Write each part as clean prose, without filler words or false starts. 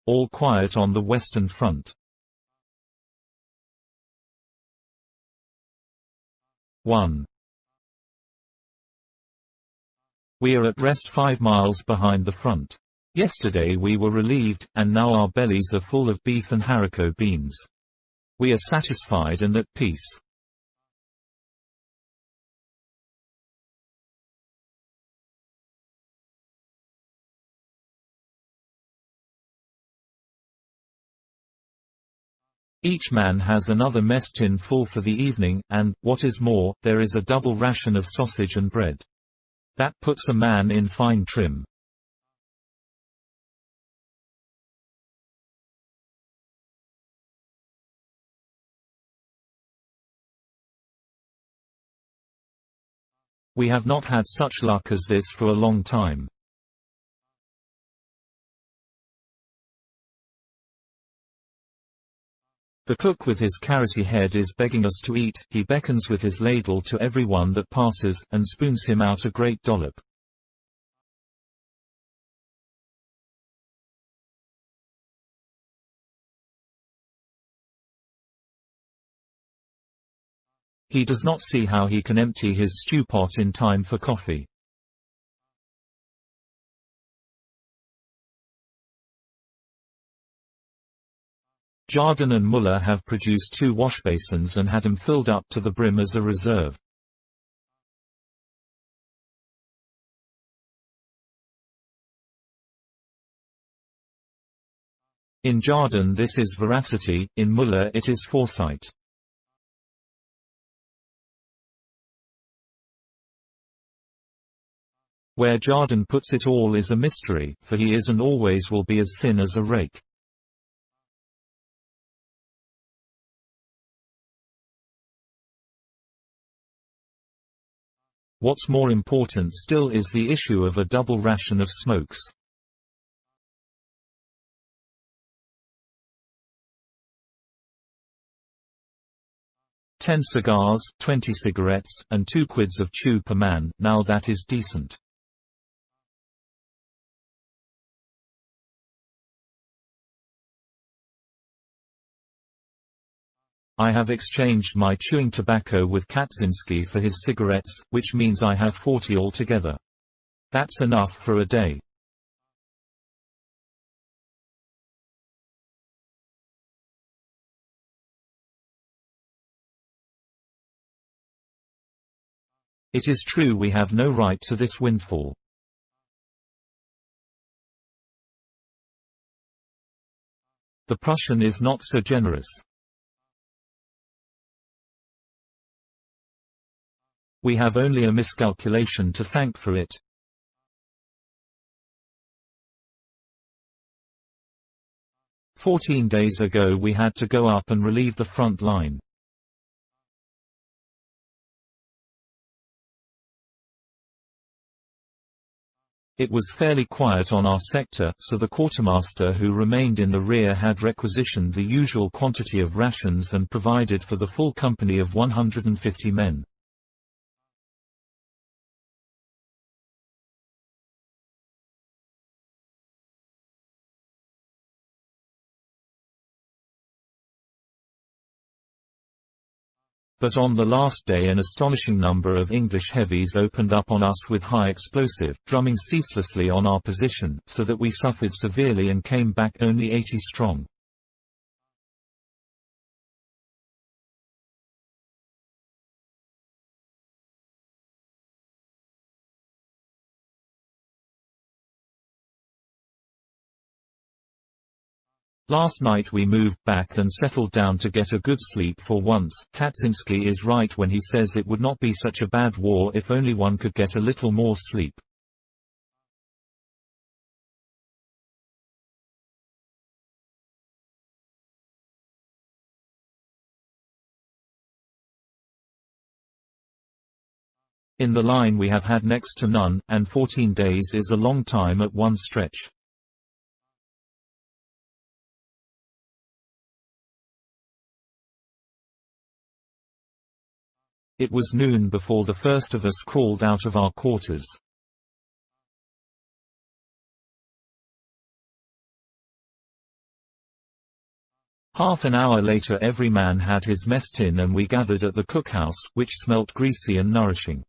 All quiet on the Western Front. 1. We are at rest 5 miles behind the front. Yesterday we were relieved, and now our bellies are full of beef and haricot beans. We are satisfied and at peace. Each man has another mess tin full for the evening, and, what is more, there is a double ration of sausage and bread. That puts a man in fine trim. We have not had such luck as this for a long time. The cook with his carroty head is begging us to eat. He beckons with his ladle to every one that passes, and spoons him out a great dollop. He does not see how he can empty his stew pot in time for coffee. Jardin and Muller have produced 2 washbasins and had them filled up to the brim as a reserve. In Jardin this is veracity, in Muller it is foresight. Where Jardin puts it all is a mystery, for he is and always will be as thin as a rake. What's more important still is the issue of a double ration of smokes. $10 cigars, 20 cigarettes, and 2 quids of chew per man, now that is decent. I have exchanged my chewing tobacco with Kaczynski for his cigarettes, which means I have 40 altogether. That's enough for a day. It is true we have no right to this windfall. The Prussian is not so generous. We have only a miscalculation to thank for it. "14 days ago we had to go up and relieve the front line. It was fairly quiet on our sector, so the quartermaster who remained in the rear had requisitioned the usual quantity of rations and provided for the full company of 150 men. But on the last day an astonishing number of English heavies opened up on us with high explosive, drumming ceaselessly on our position, so that we suffered severely and came back only 80 strong. Last night we moved back and settled down to get a good sleep for once. Kaczynski is right when he says it would not be such a bad war if only one could get a little more sleep. In the line we have had next to none, and 14 days is a long time at one stretch. It was noon before the first of us crawled out of our quarters. Half an hour later every man had his mess tin and we gathered at the cookhouse, which smelt greasy and nourishing.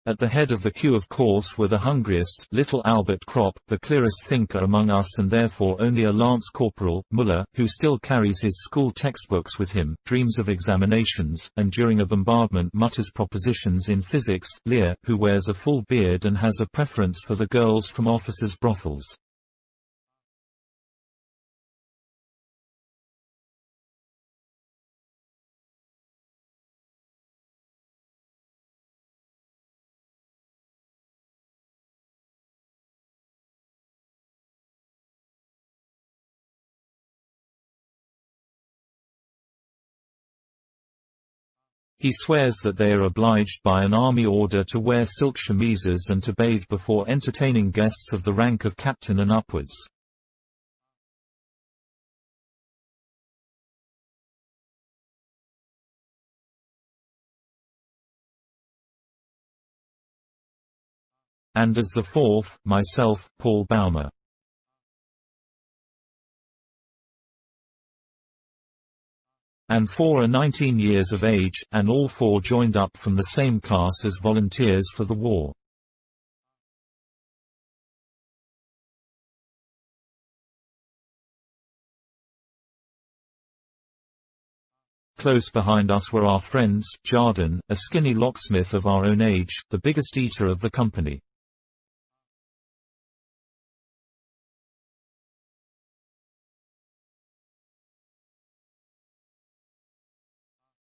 At the head of the queue of course were the hungriest, little Albert Kropp, the clearest thinker among us and therefore only a lance corporal, Muller, who still carries his school textbooks with him, dreams of examinations, and during a bombardment mutters propositions in physics, Lear, who wears a full beard and has a preference for the girls from officers' brothels. He swears that they are obliged by an army order to wear silk chemises and to bathe before entertaining guests of the rank of captain and upwards. And as the fourth, myself, Paul Baumer. And 4 are 19 years of age, and all 4 joined up from the same class as volunteers for the war. Close behind us were our friends, Jardin, a skinny locksmith of our own age, the biggest eater of the company.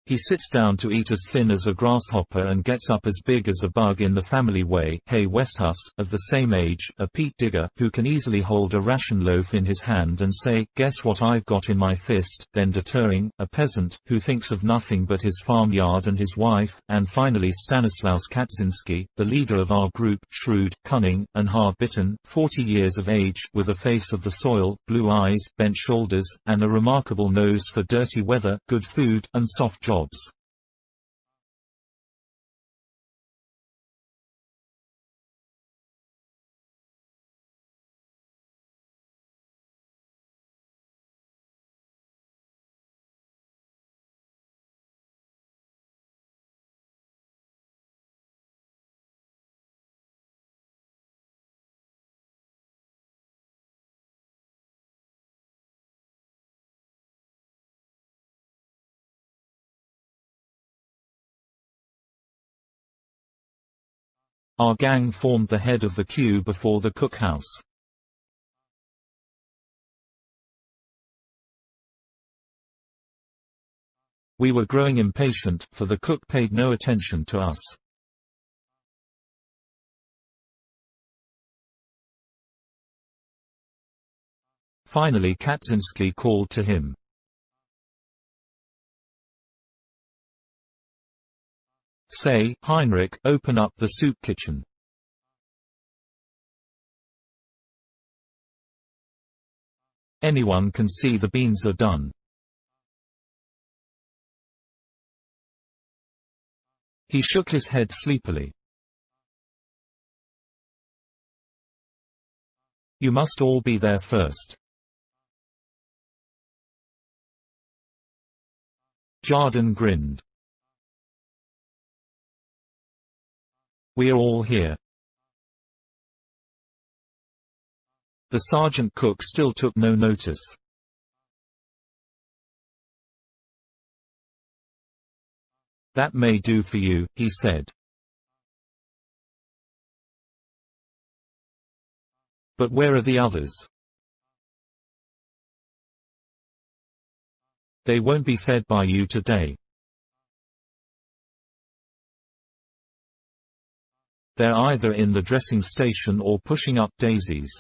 He sits down to eat as thin as a grasshopper and gets up as big as a bug in the family way. Hay Westhus, of the same age, a peat digger, who can easily hold a ration loaf in his hand and say, "Guess what I've got in my fist," then deterring, a peasant, who thinks of nothing but his farmyard and his wife, and finally Stanislaus Kaczynski, the leader of our group, shrewd, cunning, and hard-bitten, 40 years of age, with a face of the soil, blue eyes, bent shoulders, and a remarkable nose for dirty weather, good food, and soft jobs. Our gang formed the head of the queue before the cookhouse. We were growing impatient, for the cook paid no attention to us. Finally Kaczynski called to him. "Say, Heinrich, open up the soup kitchen." "Anyone can see the beans are done." He shook his head sleepily. "You must all be there first." Jardin grinned. "We are all here." The sergeant cook still took no notice. "That may do for you," he said. "But where are the others?" "They won't be fed by you today." "They're either in the dressing station or pushing up daisies."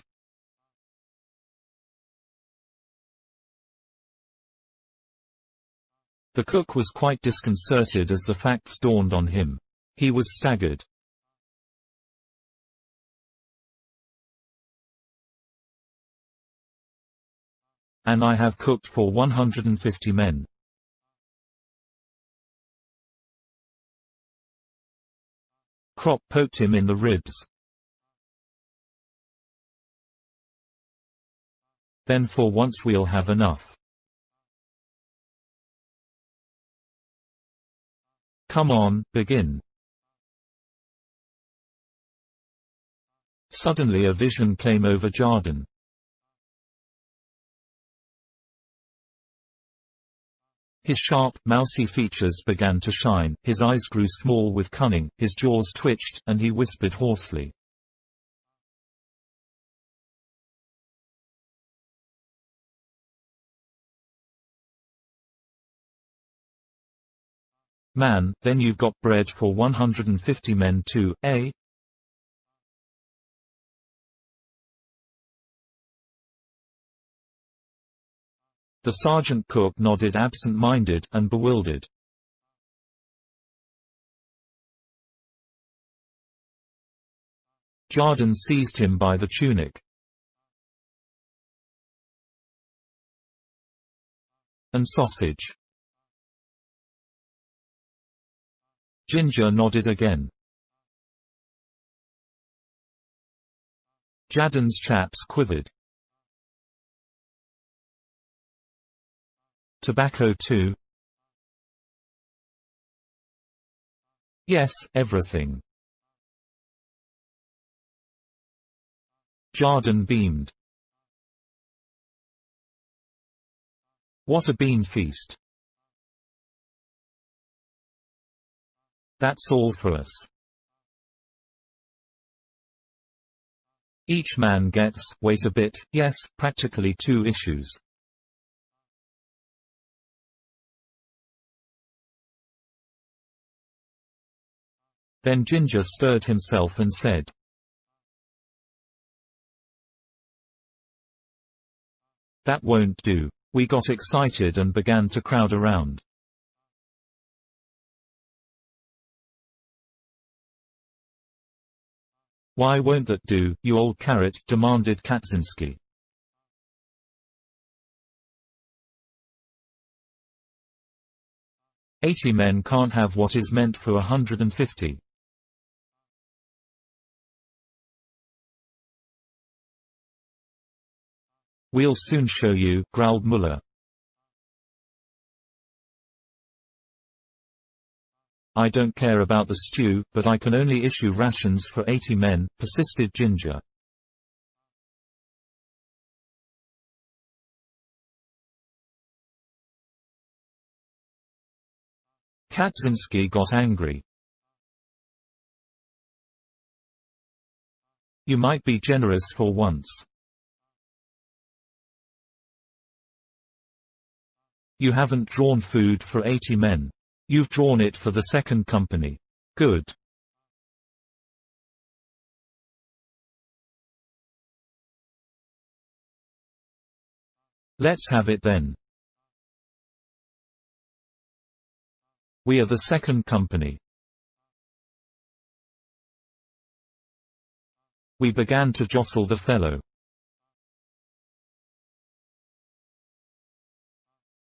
The cook was quite disconcerted as the facts dawned on him. He was staggered. "And I have cooked for 150 men." crop poked him in the ribs. Then for once we'll have enough. Come on, begin. Suddenly a vision came over Jardin. His sharp, mousy features began to shine, his eyes grew small with cunning, his jaws twitched, and he whispered hoarsely. Man, then you've got bread for 150 men too, eh? The sergeant cook nodded absent-minded and bewildered. Jardin seized him by the tunic. And sausage. Ginger nodded again. Jardin's chaps quivered. Tobacco too? Yes, everything. Jardin beamed. What a bean feast. That's all for us. Each man gets, wait a bit, yes, practically 2 issues. Then Ginger stirred himself and said, "That won't do." We got excited and began to crowd around. "Why won't that do, you old carrot?" demanded Kaczynski. "80 men can't have what is meant for 150. "We'll soon show you," growled Muller. "I don't care about the stew, but I can only issue rations for 80 men," persisted Ginger. Kaczynski got angry. "You might be generous for once. You haven't drawn food for 80 men. You've drawn it for the second company. Good. Let's have it then. We are the second company." We began to jostle the fellow.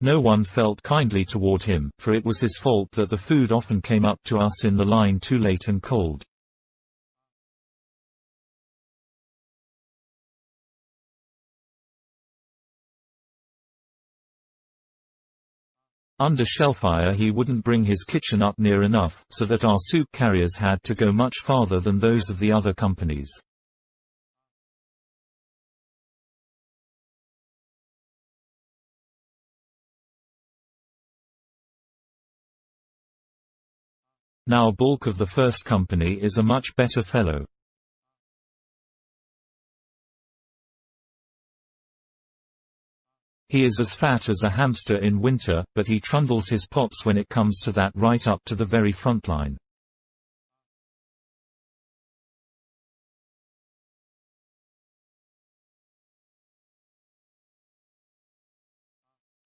No one felt kindly toward him, for it was his fault that the food often came up to us in the line too late and cold. Under shellfire he wouldn't bring his kitchen up near enough, so that our soup carriers had to go much farther than those of the other companies. Now bulk of the first company is a much better fellow. He is as fat as a hamster in winter, but he trundles his pots when it comes to that right up to the very front line.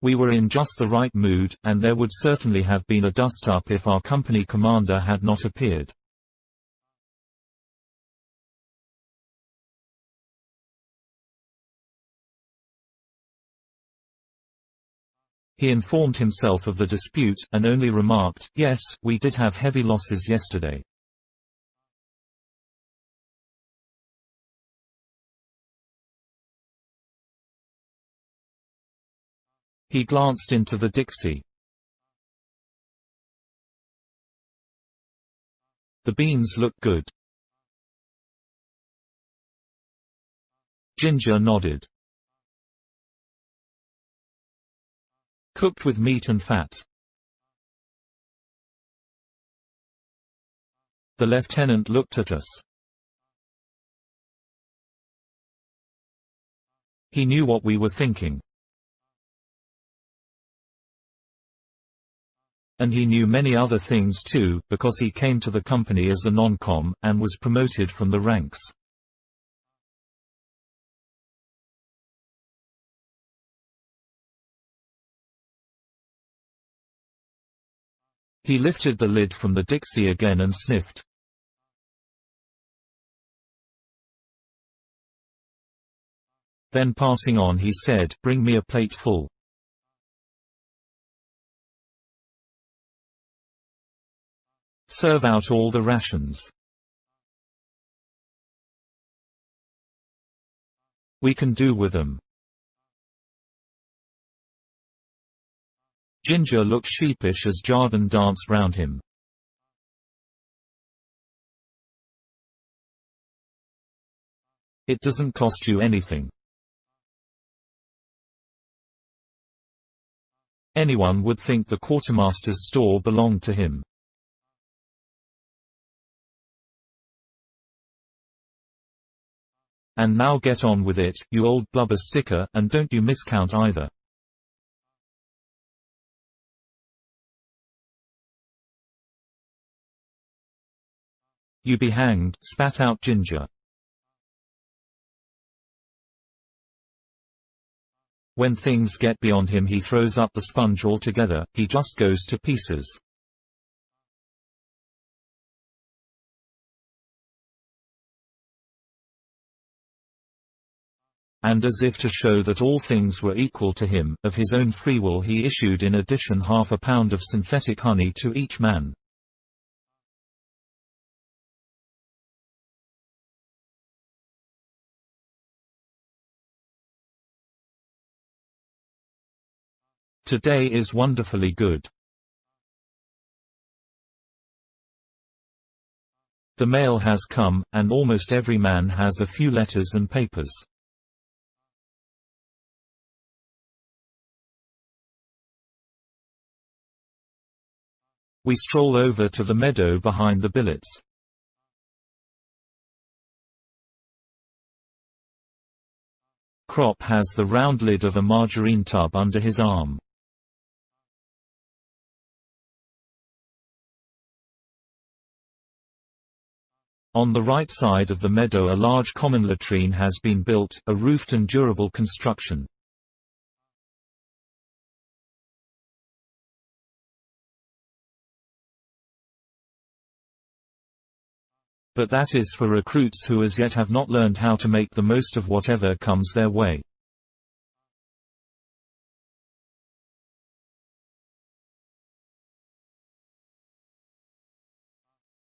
We were in just the right mood, and there would certainly have been a dust-up if our company commander had not appeared. He informed himself of the dispute, and only remarked, "Yes, we did have heavy losses yesterday." He glanced into the Dixie. The beans look good. Ginger nodded. Cooked with meat and fat. The lieutenant looked at us. He knew what we were thinking. And he knew many other things too, because he came to the company as a non-com, and was promoted from the ranks. He lifted the lid from the Dixie again and sniffed. Then passing on he said, "Bring me a plate full." "Serve out all the rations." "We can do with them." Ginger looked sheepish as Jardin danced round him. "It doesn't cost you anything. Anyone would think the quartermaster's store belonged to him." "And now get on with it, you old blubber sticker, and don't you miscount either." "You be hanged," spat out Ginger. When things get beyond him he throws up the sponge altogether, he just goes to pieces. And as if to show that all things were equal to him, of his own free will he issued in addition half a pound of synthetic honey to each man. Today is wonderfully good. The mail has come, and almost every man has a few letters and papers. We stroll over to the meadow behind the billets. Crop has the round lid of a margarine tub under his arm. On the right side of the meadow a large common latrine has been built, a roofed and durable construction. But that is for recruits who as yet have not learned how to make the most of whatever comes their way.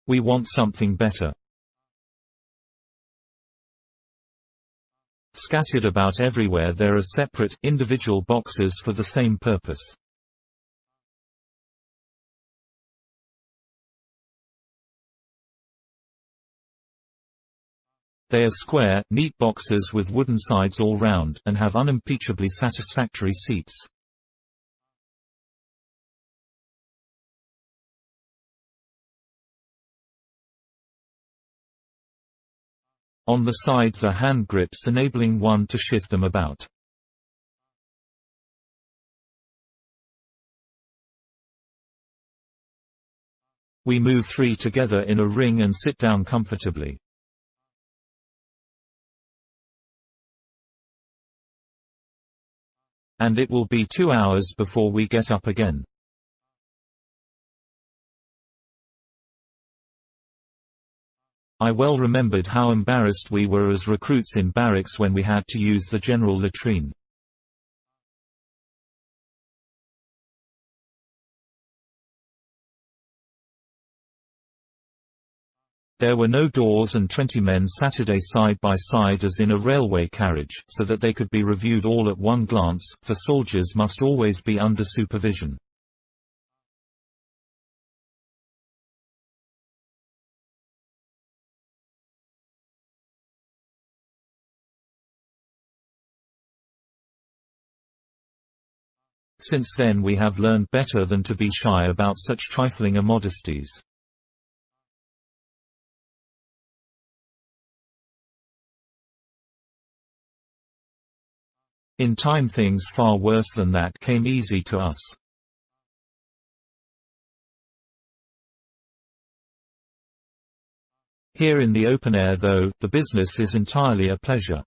We want something better. Scattered about everywhere there are separate, individual boxes for the same purpose. They are square, neat boxes with wooden sides all round, and have unimpeachably satisfactory seats. On the sides are hand grips enabling one to shift them about. We move three together in a ring and sit down comfortably. And it will be 2 hours before we get up again. I well remembered how embarrassed we were as recruits in barracks when we had to use the general latrine. There were no doors and 20 men Saturday side by side as in a railway carriage, so that they could be reviewed all at one glance, for soldiers must always be under supervision. Since then we have learned better than to be shy about such trifling immodesties. In time things far worse than that came easy to us. Here in the open air though, the business is entirely a pleasure.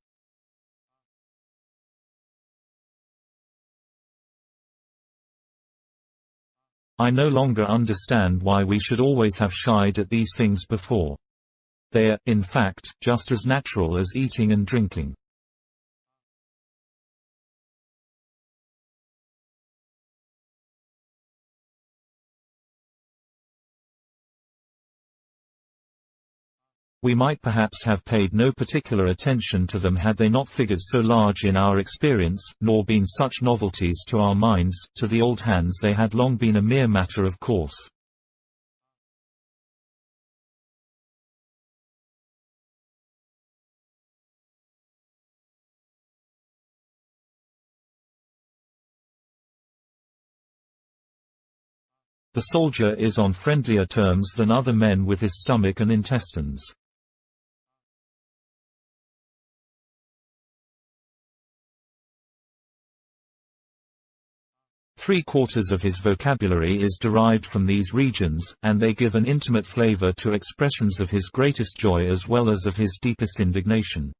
I no longer understand why we should always have shied at these things before. They are, in fact, just as natural as eating and drinking. We might perhaps have paid no particular attention to them had they not figured so large in our experience, nor been such novelties to our minds. To the old hands they had long been a mere matter of course. The soldier is on friendlier terms than other men with his stomach and intestines. Three-quarters of his vocabulary is derived from these regions, and they give an intimate flavor to expressions of his greatest joy as well as of his deepest indignation.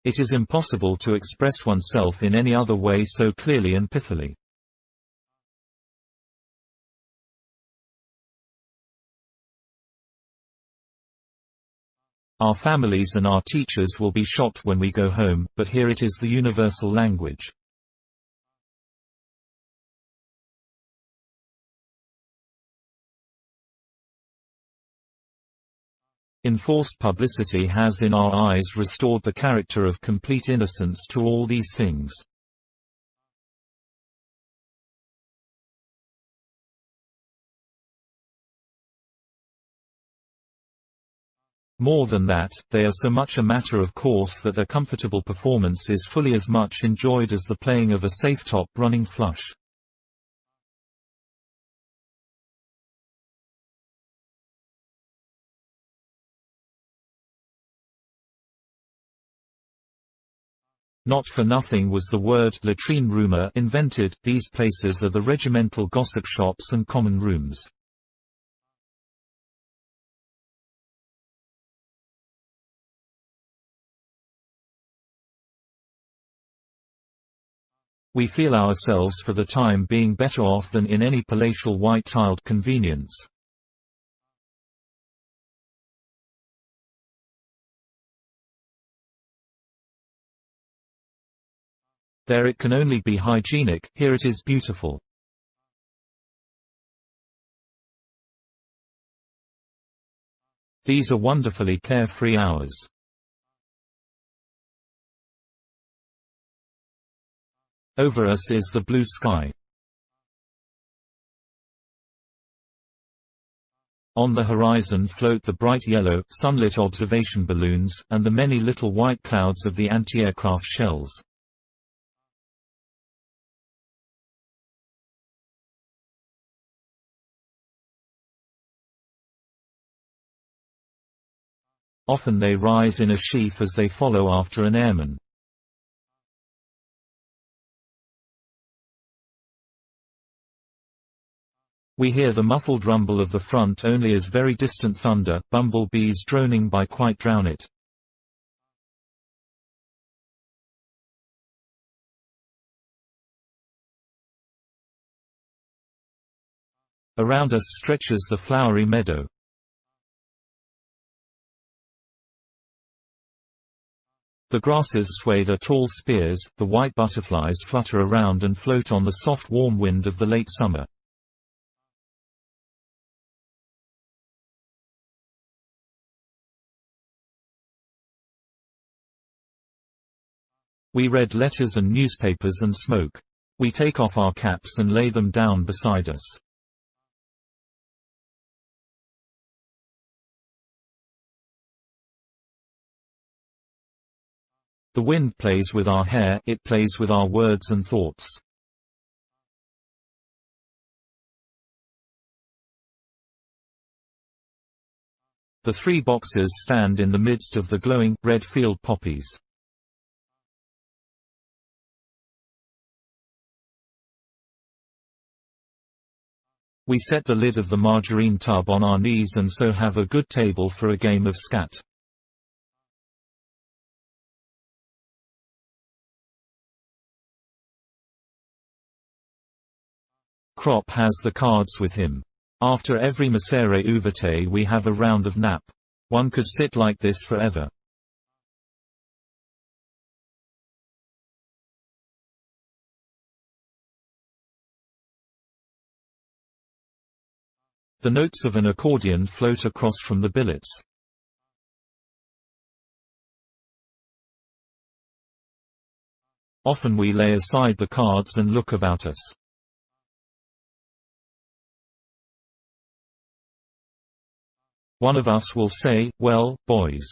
It is impossible to express oneself in any other way so clearly and pithily. Our families and our teachers will be shocked when we go home, but here it is the universal language. Enforced publicity has in our eyes restored the character of complete innocence to all these things. More than that, they are so much a matter of course that their comfortable performance is fully as much enjoyed as the playing of a safe top running flush. Not for nothing was the word latrine rumor invented. These places are the regimental gossip shops and common rooms. We feel ourselves for the time being better off than in any palatial white-tiled convenience. There it can only be hygienic, here it is beautiful. These are wonderfully carefree hours. Over us is the blue sky. On the horizon float the bright yellow, sunlit observation balloons, and the many little white clouds of the anti-aircraft shells. Often they rise in a sheaf as they follow after an airman. We hear the muffled rumble of the front only as very distant thunder, bumble-bees droning by quite drown it. Around us stretches the flowery meadow. The grasses sway their tall spears, the white butterflies flutter around and float on the soft warm wind of the late summer. We read letters and newspapers and smoke. We take off our caps and lay them down beside us. The wind plays with our hair, it plays with our words and thoughts. The three boxes stand in the midst of the glowing, red field poppies. We set the lid of the margarine tub on our knees and so have a good table for a game of scat. Crop has the cards with him. After every misere ouverte we have a round of nap. One could sit like this forever. The notes of an accordion float across from the billets. Often we lay aside the cards and look about us. One of us will say, "Well, boys."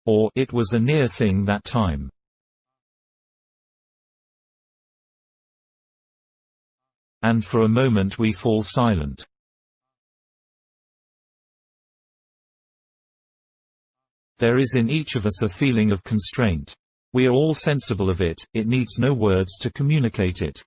Or, "It was a near thing that time." And for a moment we fall silent. There is in each of us a feeling of constraint. We are all sensible of it, it needs no words to communicate it.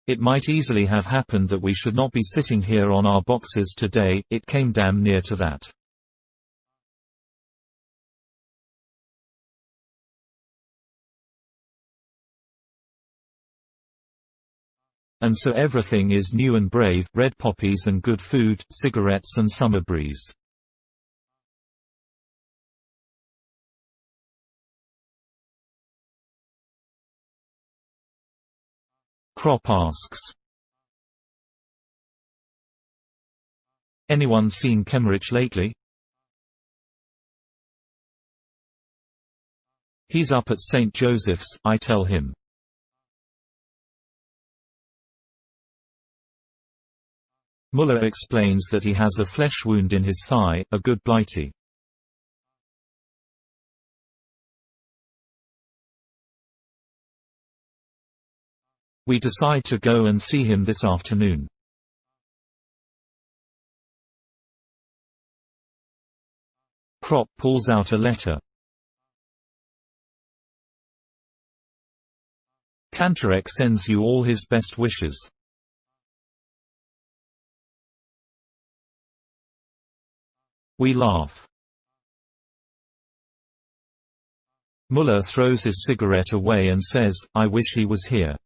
It might easily have happened that we should not be sitting here on our boxes today, it came damn near to that. And so everything is new and brave, red poppies and good food, cigarettes and summer breeze. Crop asks, "Anyone seen Kemmerich lately?" "He's up at St. Joseph's," I tell him. Muller explains that he has a flesh wound in his thigh, a good blighty. We decide to go and see him this afternoon. Crop pulls out a letter. "Kantarek sends you all his best wishes." We laugh. Muller throws his cigarette away and says, "I wish he was here."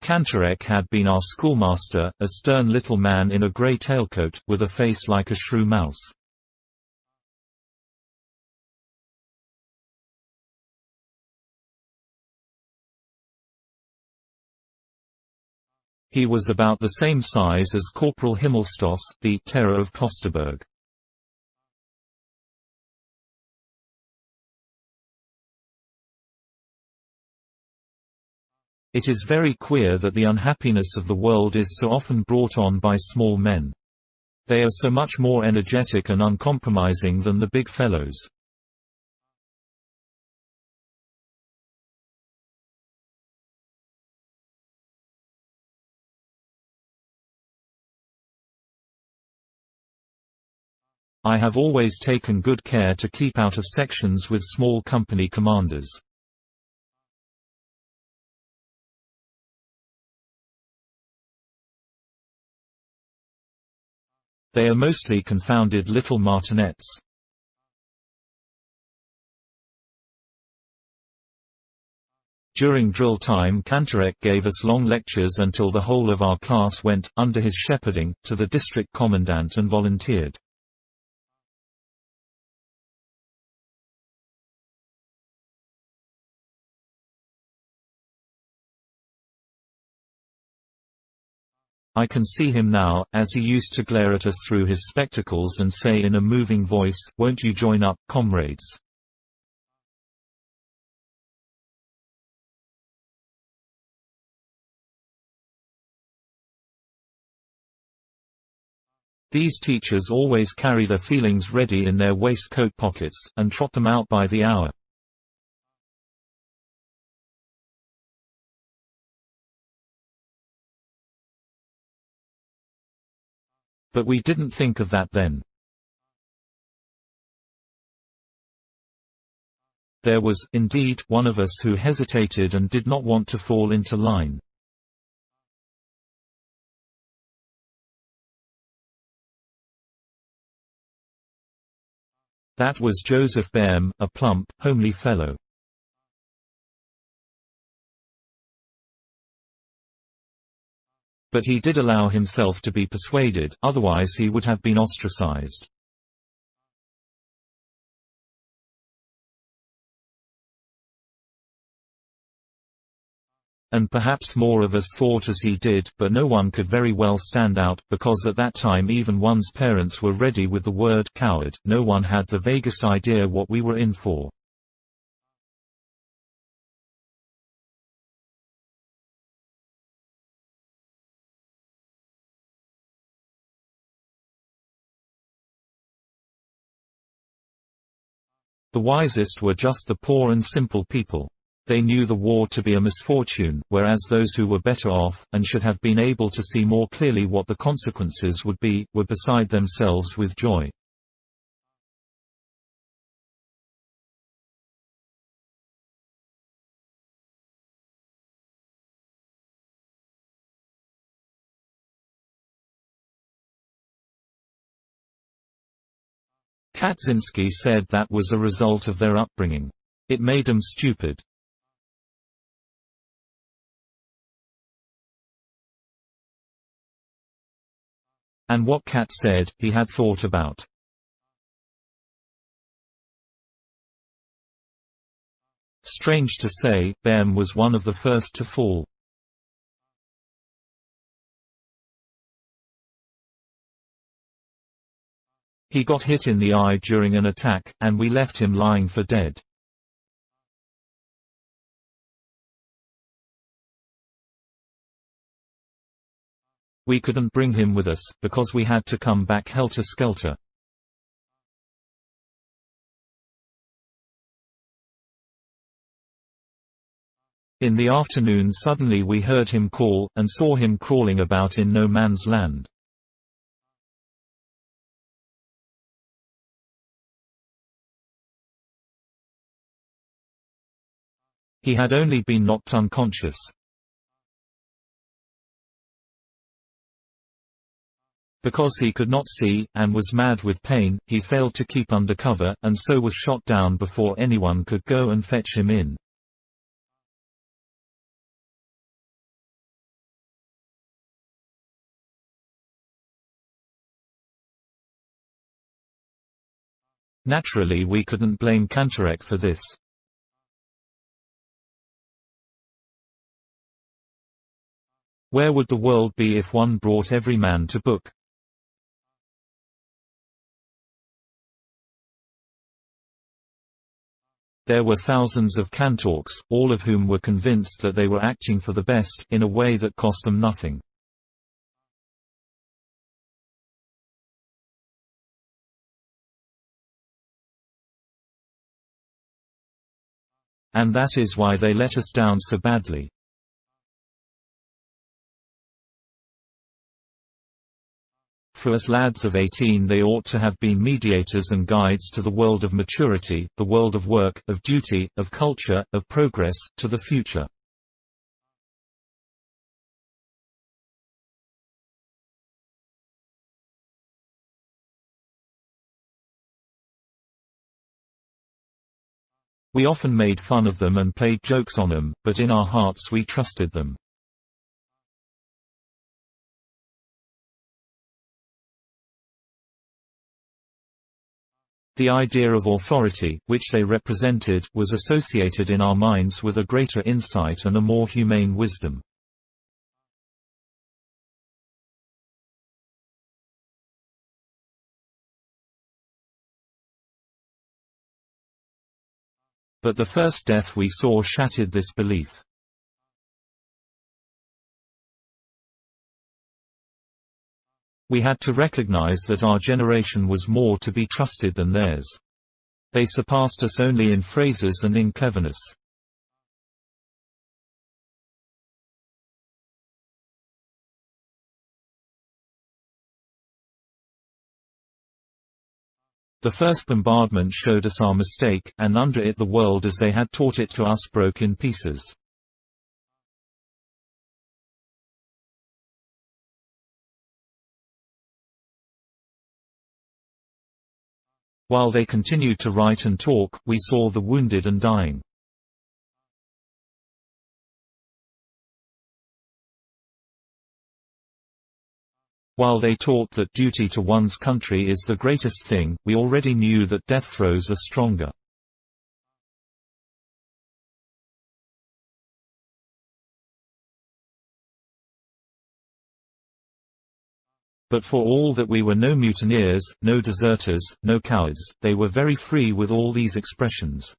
Kantarek had been our schoolmaster, a stern little man in a grey tailcoat, with a face like a shrew mouse. He was about the same size as Corporal Himmelstoss, the terror of Klosterberg. It is very queer that the unhappiness of the world is so often brought on by small men. They are so much more energetic and uncompromising than the big fellows. I have always taken good care to keep out of sections with small company commanders. They are mostly confounded little martinets. During drill time, Kantorek gave us long lectures until the whole of our class went, under his shepherding, to the district commandant and volunteered. I can see him now, as he used to glare at us through his spectacles and say in a moving voice, "Won't you join up, comrades?" These teachers always carry their feelings ready in their waistcoat pockets, and trot them out by the hour. But we didn't think of that then. There was, indeed, one of us who hesitated and did not want to fall into line. That was Joseph Behm, a plump, homely fellow. But he did allow himself to be persuaded, otherwise he would have been ostracized. And perhaps more of us thought as he did, but no one could very well stand out, because at that time even one's parents were ready with the word "coward." No one had the vaguest idea what we were in for. The wisest were just the poor and simple people. They knew the war to be a misfortune, whereas those who were better off, and should have been able to see more clearly what the consequences would be, were beside themselves with joy. Kaczynski said that was a result of their upbringing. It made them stupid. And what Kat said, he had thought about. Strange to say, Behm was one of the first to fall. He got hit in the eye during an attack, and we left him lying for dead. We couldn't bring him with us, because we had to come back helter-skelter. In the afternoon suddenly we heard him call, and saw him crawling about in no man's land. He had only been knocked unconscious. Because he could not see, and was mad with pain, he failed to keep under cover, and so was shot down before anyone could go and fetch him in. Naturally we couldn't blame Kantorek for this. Where would the world be if one brought every man to book? There were thousands of Kantorks, all of whom were convinced that they were acting for the best, in a way that cost them nothing. And that is why they let us down so badly. For us lads of 18 they ought to have been mediators and guides to the world of maturity, the world of work, of duty, of culture, of progress, to the future. We often made fun of them and played jokes on them, but in our hearts we trusted them. The idea of authority, which they represented, was associated in our minds with a greater insight and a more humane wisdom. But the first death we saw shattered this belief. We had to recognize that our generation was more to be trusted than theirs. They surpassed us only in phrases and in cleverness. The first bombardment showed us our mistake, and under it the world as they had taught it to us broke in pieces. While they continued to write and talk, we saw the wounded and dying. While they taught that duty to one's country is the greatest thing, we already knew that death throes are stronger. But for all that we were no mutineers, no deserters, no cowards, they were very free with all these expressions.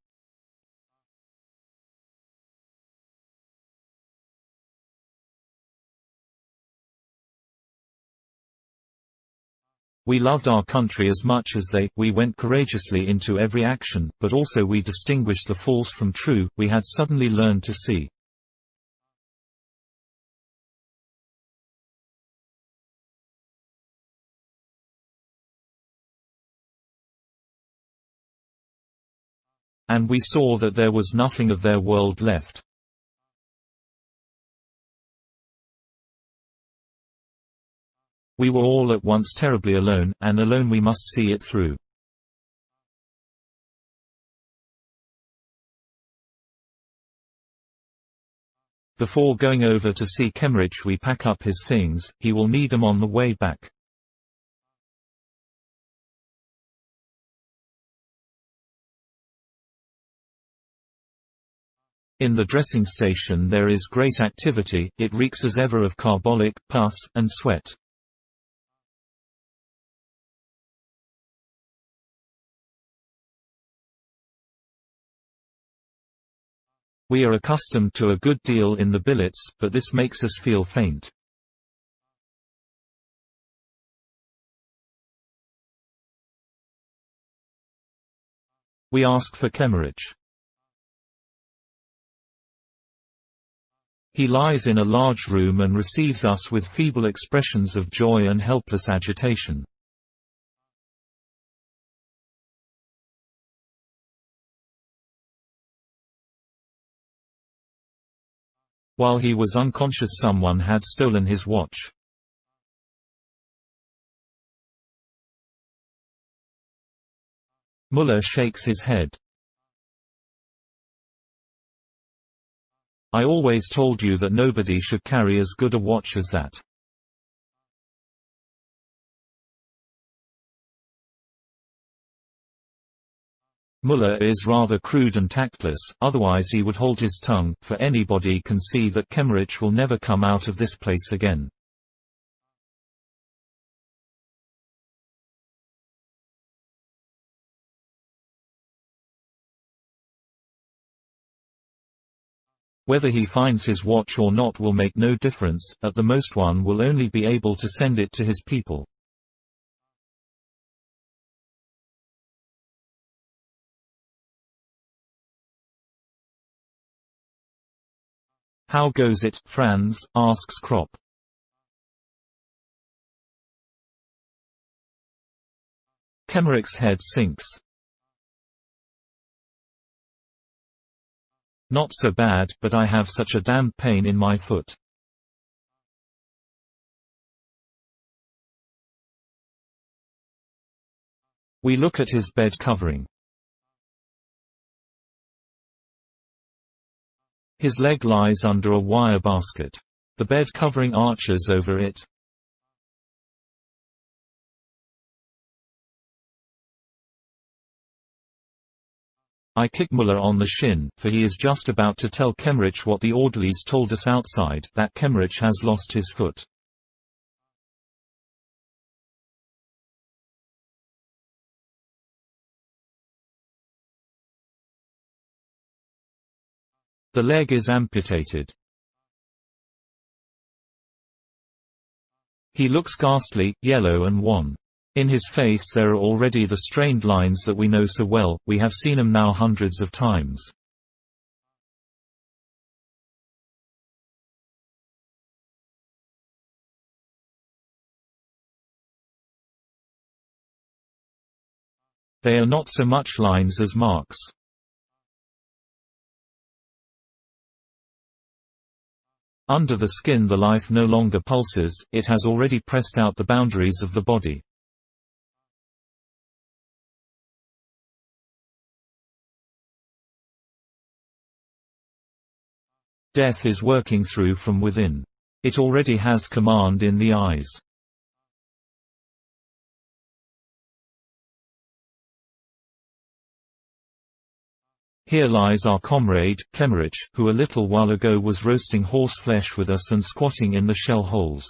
We loved our country as much as they. We went courageously into every action, but also we distinguished the false from true. We had suddenly learned to see. And we saw that there was nothing of their world left. We were all at once terribly alone, and alone we must see it through. Before going over to see Kemmerich we pack up his things, he will need them on the way back. In the dressing station there is great activity, it reeks as ever of carbolic, pus, and sweat. We are accustomed to a good deal in the billets, but this makes us feel faint. We ask for Kemmerich. He lies in a large room and receives us with feeble expressions of joy and helpless agitation. While he was unconscious someone had stolen his watch. Muller shakes his head. I always told you that nobody should carry as good a watch as that. Muller is rather crude and tactless, otherwise he would hold his tongue, for anybody can see that Kemmerich will never come out of this place again. Whether he finds his watch or not will make no difference, at the most one will only be able to send it to his people. How goes it, Franz? Asks Kropp. Kemmerich's head sinks. Not so bad, but I have such a damned pain in my foot. We look at his bed covering. His leg lies under a wire basket. The bed covering arches over it. I kick Muller on the shin, for he is just about to tell Kemmerich what the orderlies told us outside, that Kemmerich has lost his foot. The leg is amputated. He looks ghastly, yellow and wan. In his face there are already the strained lines that we know so well, we have seen them now hundreds of times. They are not so much lines as marks. Under the skin the life no longer pulses, it has already pressed out the boundaries of the body. Death is working through from within. It already has command in the eyes. Here lies our comrade, Kemmerich, who a little while ago was roasting horseflesh with us and squatting in the shell holes.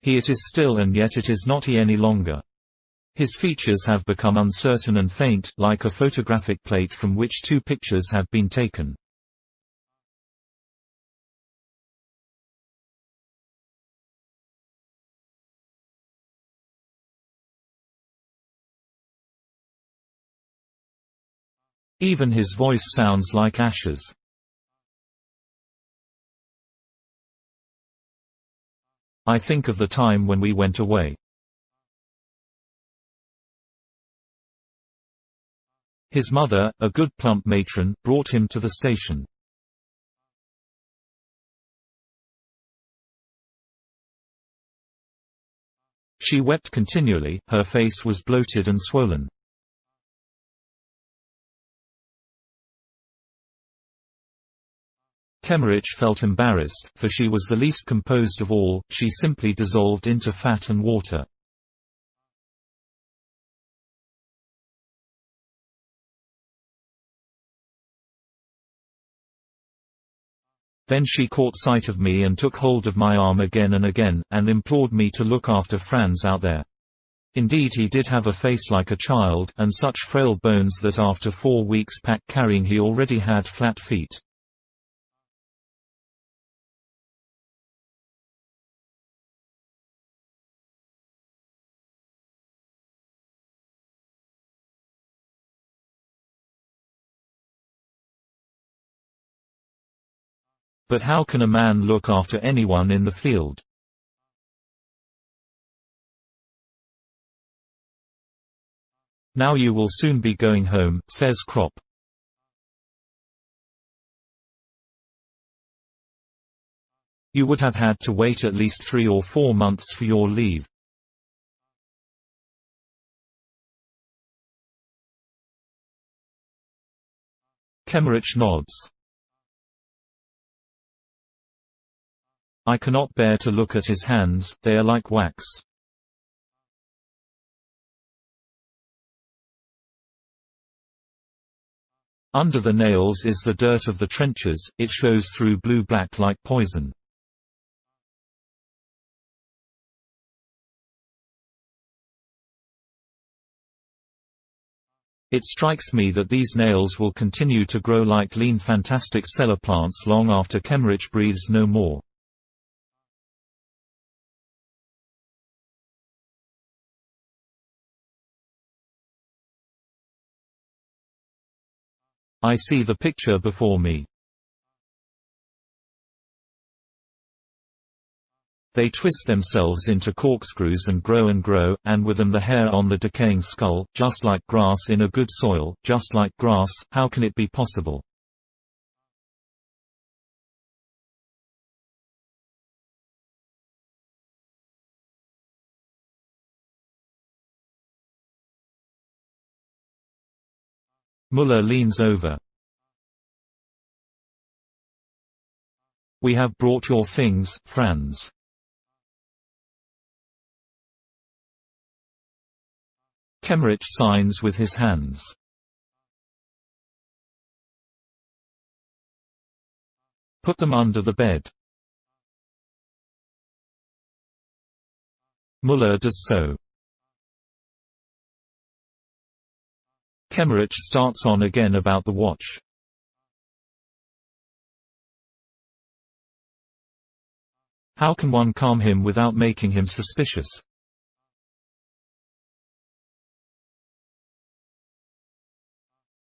He it is still, and yet it is not he any longer. His features have become uncertain and faint, like a photographic plate from which two pictures have been taken. Even his voice sounds like ashes. I think of the time when we went away. His mother, a good plump matron, brought him to the station. She wept continually, her face was bloated and swollen. Kemmerich felt embarrassed, for she was the least composed of all, she simply dissolved into fat and water. Then she caught sight of me and took hold of my arm again and again, and implored me to look after Franz out there. Indeed he did have a face like a child, and such frail bones that after 4 weeks pack carrying he already had flat feet. But how can a man look after anyone in the field? Now you will soon be going home, says Kropp. You would have had to wait at least 3 or 4 months for your leave. Kemmerich nods. I cannot bear to look at his hands, they are like wax. Under the nails is the dirt of the trenches, it shows through blue-black like poison. It strikes me that these nails will continue to grow like lean fantastic cellar plants long after Kemmerich breathes no more. I see the picture before me. They twist themselves into corkscrews and grow, and with them the hair on the decaying skull, just like grass in a good soil, just like grass, how can it be possible? Muller leans over. We have brought your things, Franz. Kemmerich signs with his hands. Put them under the bed. Muller does so. Kemmerich starts on again about the watch. How can one calm him without making him suspicious?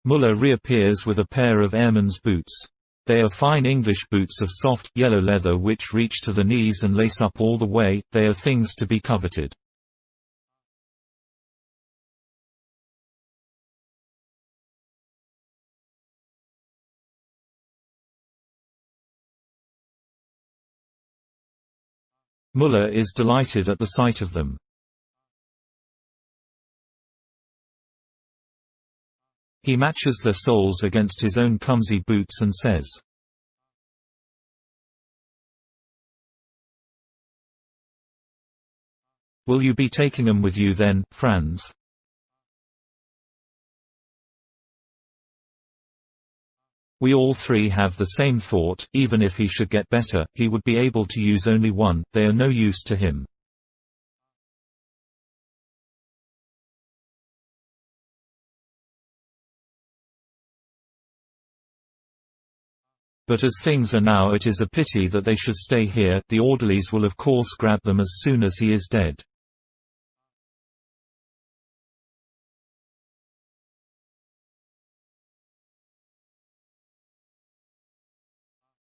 Muller reappears with a pair of airman's boots. They are fine English boots of soft, yellow leather which reach to the knees and lace up all the way. They are things to be coveted. Muller is delighted at the sight of them. He matches their soles against his own clumsy boots and says, "Will you be taking them with you then, Franz?" We all three have the same thought. Even if he should get better, he would be able to use only one. They are no use to him. But as things are now, it is a pity that they should stay here. The orderlies will of course grab them as soon as he is dead.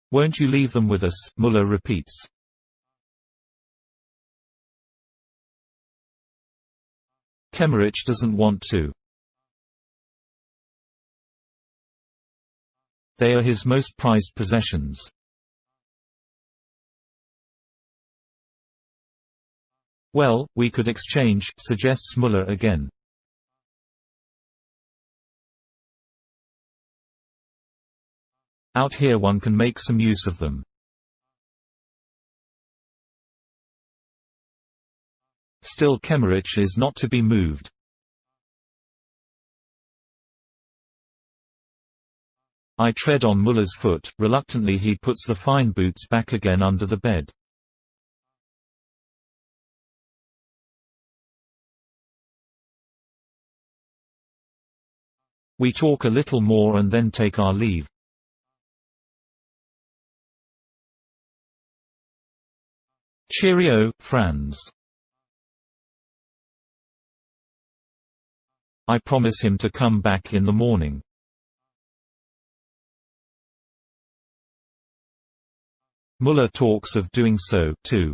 Won't you leave them with us? Muller repeats. Kemmerich doesn't want to. They are his most prized possessions. Well, we could exchange, suggests Muller again. Out here one can make some use of them. Still Kemmerich is not to be moved. I tread on Muller's foot. Reluctantly he puts the fine boots back again under the bed. We talk a little more and then take our leave. Cheerio, Franz. I promise him to come back in the morning. Muller talks of doing so, too.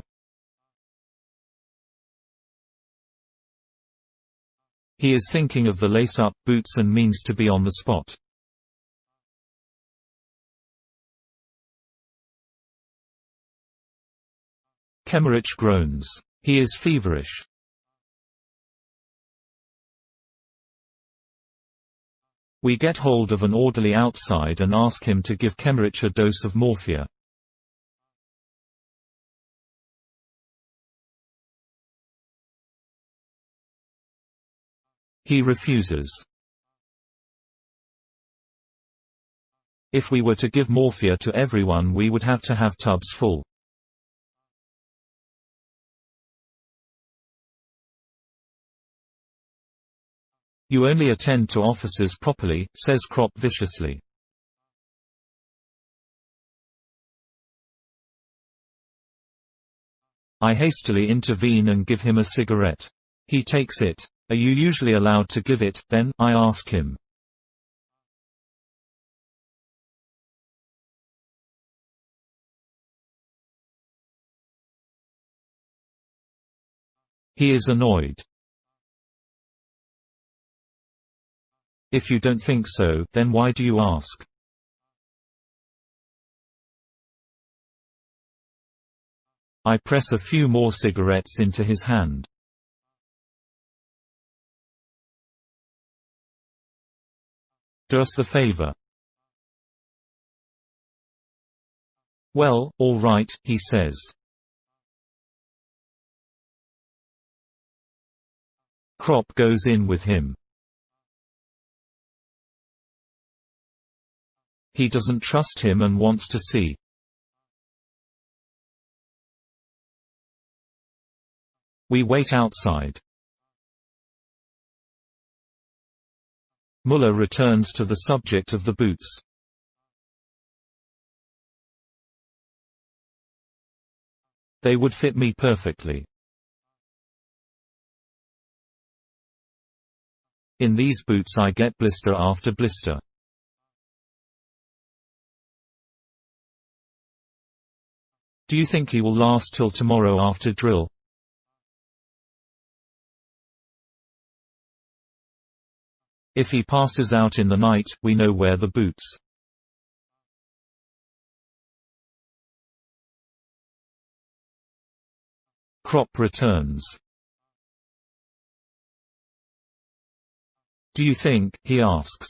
He is thinking of the lace-up boots and means to be on the spot. Kemmerich groans. He is feverish. We get hold of an orderly outside and ask him to give Kemmerich a dose of morphia. He refuses. If we were to give morphia to everyone, we would have to have tubs full. You only attend to officers properly, says Kropp viciously. I hastily intervene and give him a cigarette. He takes it. Are you usually allowed to give it, then? I ask him. He is annoyed. If you don't think so, then why do you ask? I press a few more cigarettes into his hand. Do us the favor. Well, all right, he says. Crop goes in with him. He doesn't trust him and wants to see. We wait outside. Muller returns to the subject of the boots. They would fit me perfectly. In these boots I get blister after blister. Do you think he will last till tomorrow after drill? If he passes out in the night, we know where the boots. Crop returns. Do you think, he asks.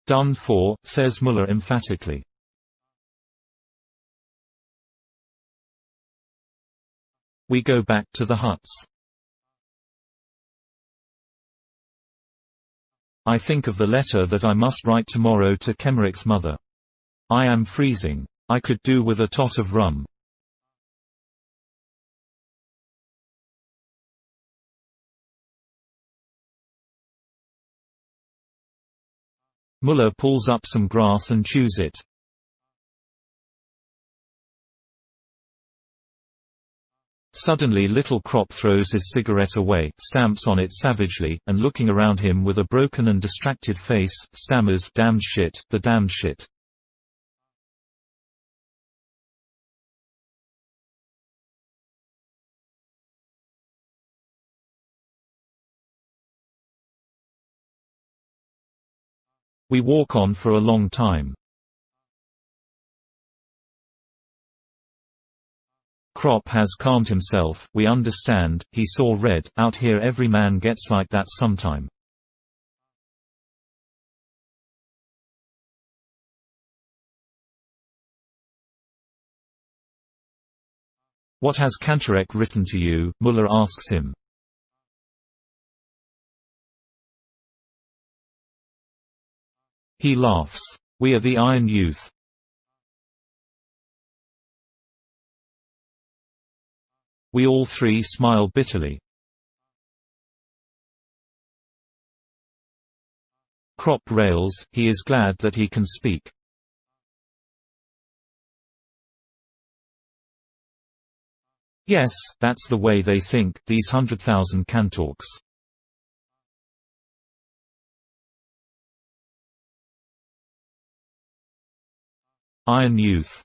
Done for, says Muller emphatically. We go back to the huts. I think of the letter that I must write tomorrow to Kemmerich's mother. I am freezing. I could do with a tot of rum. Muller pulls up some grass and chews it. Suddenly little Crop throws his cigarette away, stamps on it savagely, and looking around him with a broken and distracted face, stammers, "Damned shit, the damned shit." We walk on for a long time. Crop has calmed himself, we understand, he saw red, out here every man gets like that sometime. What has Kantorek written to you? Muller asks him. He laughs. We are the Iron Youth. We all three smile bitterly. Crop rails, he is glad that he can speak. Yes, that's the way they think, these 100,000 Kantorks. Iron Youth.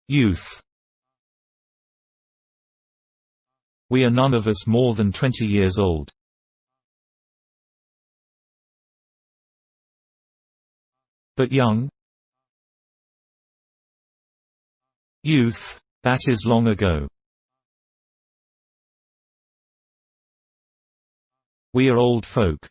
Youth. We are none of us more than 20 years old. But young? Youth, that is long ago. We are old folk.